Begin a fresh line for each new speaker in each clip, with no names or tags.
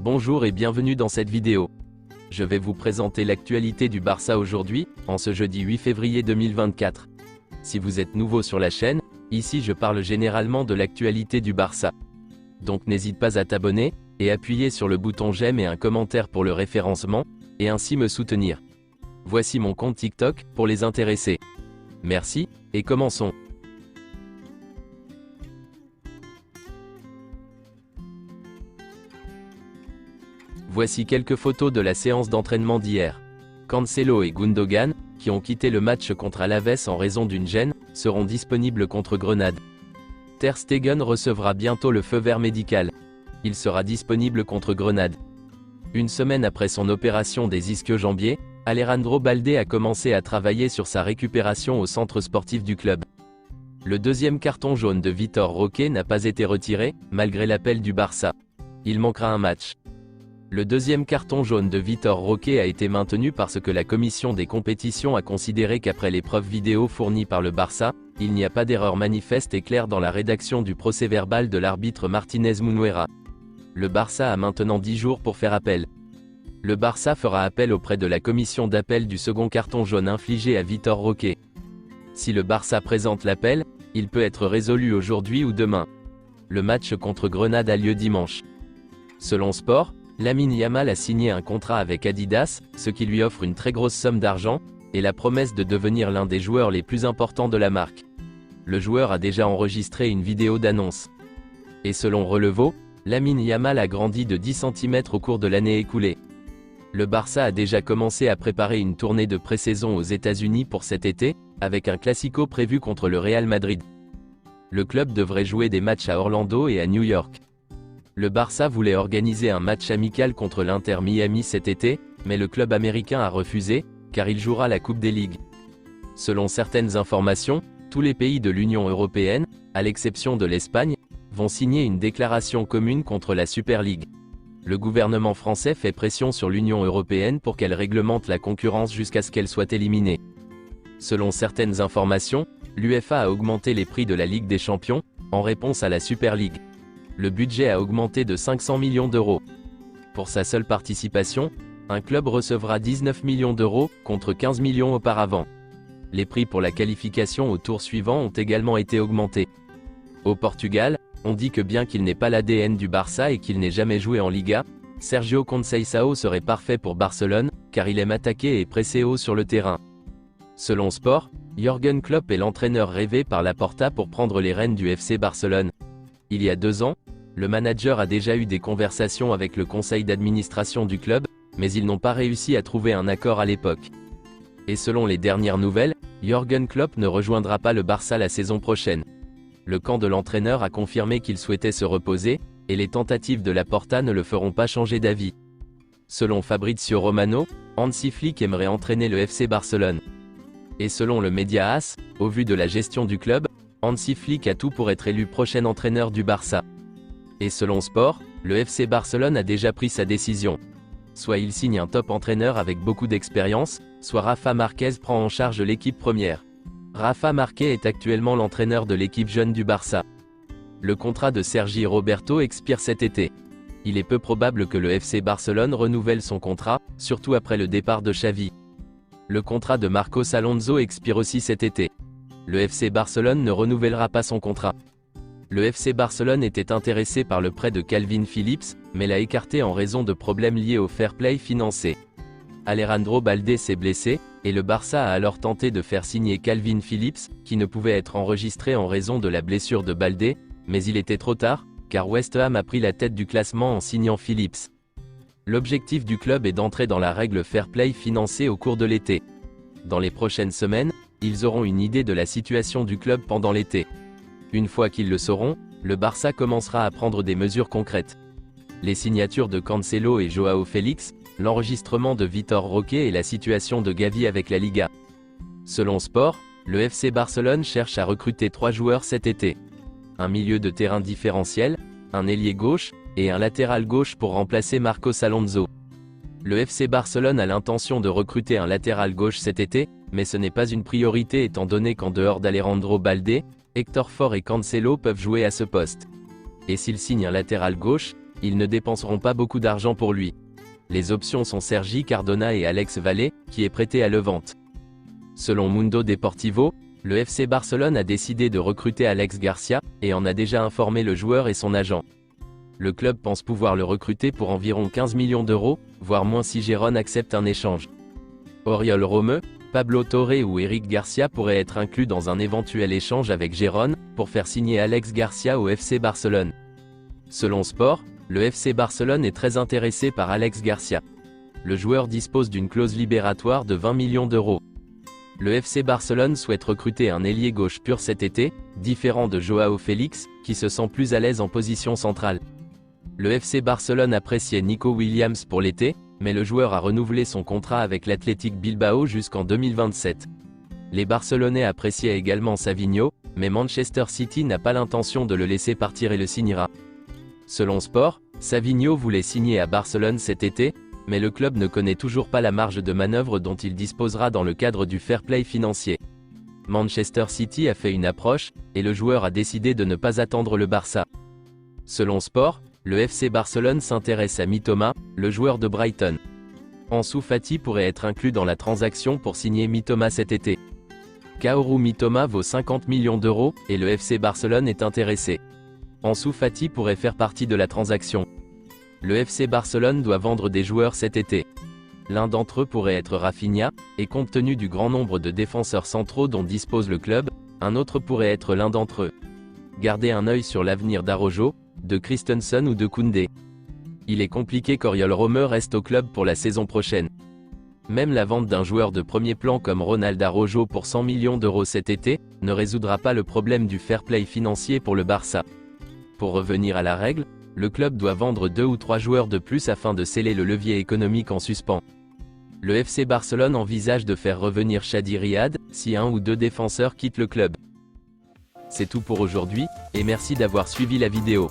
Bonjour et bienvenue dans cette vidéo. Je vais vous présenter l'actualité du Barça aujourd'hui, en ce jeudi 8 février 2024. Si vous êtes nouveau sur la chaîne, ici je parle généralement de l'actualité du Barça. Donc n'hésite pas à t'abonner, et appuyer sur le bouton j'aime et un commentaire pour le référencement, et ainsi me soutenir. Voici mon compte TikTok, pour les intéressés. Merci, et commençons. Voici quelques photos de la séance d'entraînement d'hier. Cancelo et Gundogan, qui ont quitté le match contre Alaves en raison d'une gêne, seront disponibles contre Grenade. Ter Stegen recevra bientôt le feu vert médical. Il sera disponible contre Grenade. Une semaine après son opération des ischio-jambiers, Alejandro Balde a commencé à travailler sur sa récupération au centre sportif du club. Le deuxième carton jaune de Vitor Roque n'a pas été retiré, malgré l'appel du Barça. Il manquera un match. Le deuxième carton jaune de Vitor Roque a été maintenu parce que la commission des compétitions a considéré qu'après les preuves vidéo fournies par le Barça, il n'y a pas d'erreur manifeste et claire dans la rédaction du procès-verbal de l'arbitre Martinez Munuera. Le Barça a maintenant 10 jours pour faire appel. Le Barça fera appel auprès de la commission d'appel du second carton jaune infligé à Vitor Roque. Si le Barça présente l'appel, il peut être résolu aujourd'hui ou demain. Le match contre Grenade a lieu dimanche. Selon Sport, Lamine Yamal a signé un contrat avec Adidas, ce qui lui offre une très grosse somme d'argent, et la promesse de devenir l'un des joueurs les plus importants de la marque. Le joueur a déjà enregistré une vidéo d'annonce. Et selon Relevo, Lamine Yamal a grandi de 10 cm au cours de l'année écoulée. Le Barça a déjà commencé à préparer une tournée de pré-saison aux États-Unis pour cet été, avec un classico prévu contre le Real Madrid. Le club devrait jouer des matchs à Orlando et à New York. Le Barça voulait organiser un match amical contre l'Inter Miami cet été, mais le club américain a refusé, car il jouera la Coupe des Ligues. Selon certaines informations, tous les pays de l'Union européenne, à l'exception de l'Espagne, vont signer une déclaration commune contre la Super League. Le gouvernement français fait pression sur l'Union européenne pour qu'elle réglemente la concurrence jusqu'à ce qu'elle soit éliminée. Selon certaines informations, l'UEFA a augmenté les prix de la Ligue des Champions, en réponse à la Super League. Le budget a augmenté de 500 millions d'euros. Pour sa seule participation, un club recevra 19 millions d'euros, contre 15 millions auparavant. Les prix pour la qualification au tour suivant ont également été augmentés. Au Portugal, on dit que bien qu'il n'ait pas l'ADN du Barça et qu'il n'ait jamais joué en Liga, Sergio Conceição serait parfait pour Barcelone, car il aime attaquer et presser haut sur le terrain. Selon Sport, Jürgen Klopp est l'entraîneur rêvé par Laporta pour prendre les rênes du FC Barcelone. Il y a 2 ans, le manager a déjà eu des conversations avec le conseil d'administration du club, mais ils n'ont pas réussi à trouver un accord à l'époque. Et selon les dernières nouvelles, Jürgen Klopp ne rejoindra pas le Barça la saison prochaine. Le camp de l'entraîneur a confirmé qu'il souhaitait se reposer, et les tentatives de Laporta ne le feront pas changer d'avis. Selon Fabrizio Romano, Hansi Flick aimerait entraîner le FC Barcelone. Et selon le média AS, au vu de la gestion du club, Hansi Flick a tout pour être élu prochain entraîneur du Barça. Et selon Sport, le FC Barcelone a déjà pris sa décision. Soit il signe un top entraîneur avec beaucoup d'expérience, soit Rafa Márquez prend en charge l'équipe première. Rafa Márquez est actuellement l'entraîneur de l'équipe jeune du Barça. Le contrat de Sergi Roberto expire cet été. Il est peu probable que le FC Barcelone renouvelle son contrat, surtout après le départ de Xavi. Le contrat de Marcos Alonso expire aussi cet été. Le FC Barcelone ne renouvellera pas son contrat. Le FC Barcelone était intéressé par le prêt de Calvin Phillips, mais l'a écarté en raison de problèmes liés au fair play financier. Alejandro Balde s'est blessé, et le Barça a alors tenté de faire signer Calvin Phillips, qui ne pouvait être enregistré en raison de la blessure de Balde, mais il était trop tard, car West Ham a pris la tête du classement en signant Phillips. L'objectif du club est d'entrer dans la règle fair play financier au cours de l'été. Dans les prochaines semaines, ils auront une idée de la situation du club pendant l'été. Une fois qu'ils le sauront, le Barça commencera à prendre des mesures concrètes. Les signatures de Cancelo et Joao Félix, l'enregistrement de Vitor Roque et la situation de Gavi avec la Liga. Selon Sport, le FC Barcelone cherche à recruter 3 joueurs cet été. Un milieu de terrain différentiel, un ailier gauche, et un latéral gauche pour remplacer Marcos Alonso. Le FC Barcelone a l'intention de recruter un latéral gauche cet été, mais ce n'est pas une priorité étant donné qu'en dehors d'Alejandro Balde, Héctor Fort et Cancelo peuvent jouer à ce poste. Et s'il signe un latéral gauche, ils ne dépenseront pas beaucoup d'argent pour lui. Les options sont Sergi Cardona et Alex Vallée, qui est prêté à Levante. Selon Mundo Deportivo, le FC Barcelone a décidé de recruter Alex Garcia, et en a déjà informé le joueur et son agent. Le club pense pouvoir le recruter pour environ 15 millions d'euros, voire moins si Gérone accepte un échange. Oriol Romeu, Pablo Torre ou Eric Garcia pourraient être inclus dans un éventuel échange avec Gérone, pour faire signer Alex Garcia au FC Barcelone. Selon Sport, le FC Barcelone est très intéressé par Alex Garcia. Le joueur dispose d'une clause libératoire de 20 millions d'euros. Le FC Barcelone souhaite recruter un ailier gauche pur cet été, différent de Joao Félix, qui se sent plus à l'aise en position centrale. Le FC Barcelone appréciait Nico Williams pour l'été, mais le joueur a renouvelé son contrat avec l'Athletic Bilbao jusqu'en 2027. Les Barcelonais appréciaient également Savinho, mais Manchester City n'a pas l'intention de le laisser partir et le signera. Selon Sport, Savinho voulait signer à Barcelone cet été, mais le club ne connaît toujours pas la marge de manœuvre dont il disposera dans le cadre du fair play financier. Manchester City a fait une approche, et le joueur a décidé de ne pas attendre le Barça. Selon Sport, le FC Barcelone s'intéresse à Mitoma, le joueur de Brighton. Ansu Fati pourrait être inclus dans la transaction pour signer Mitoma cet été. Kaoru Mitoma vaut 50 millions d'euros, et le FC Barcelone est intéressé. Ansu Fati pourrait faire partie de la transaction. Le FC Barcelone doit vendre des joueurs cet été. L'un d'entre eux pourrait être Rafinha, et compte tenu du grand nombre de défenseurs centraux dont dispose le club, un autre pourrait être l'un d'entre eux. Gardez un œil sur l'avenir d'Araujo, de Christensen ou de Koundé. Il est compliqué qu'Oriol Romeu reste au club pour la saison prochaine. Même la vente d'un joueur de premier plan comme Ronald Araujo pour 100 millions d'euros cet été, ne résoudra pas le problème du fair play financier pour le Barça. Pour revenir à la règle, le club doit vendre 2 ou 3 joueurs de plus afin de sceller le levier économique en suspens. Le FC Barcelone envisage de faire revenir Chadi Riyad, si 1 ou 2 défenseurs quittent le club. C'est tout pour aujourd'hui, et merci d'avoir suivi la vidéo.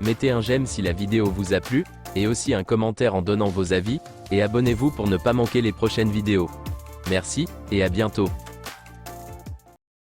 Mettez un j'aime si la vidéo vous a plu, et aussi un commentaire en donnant vos avis, et abonnez-vous pour ne pas manquer les prochaines vidéos. Merci, et à bientôt.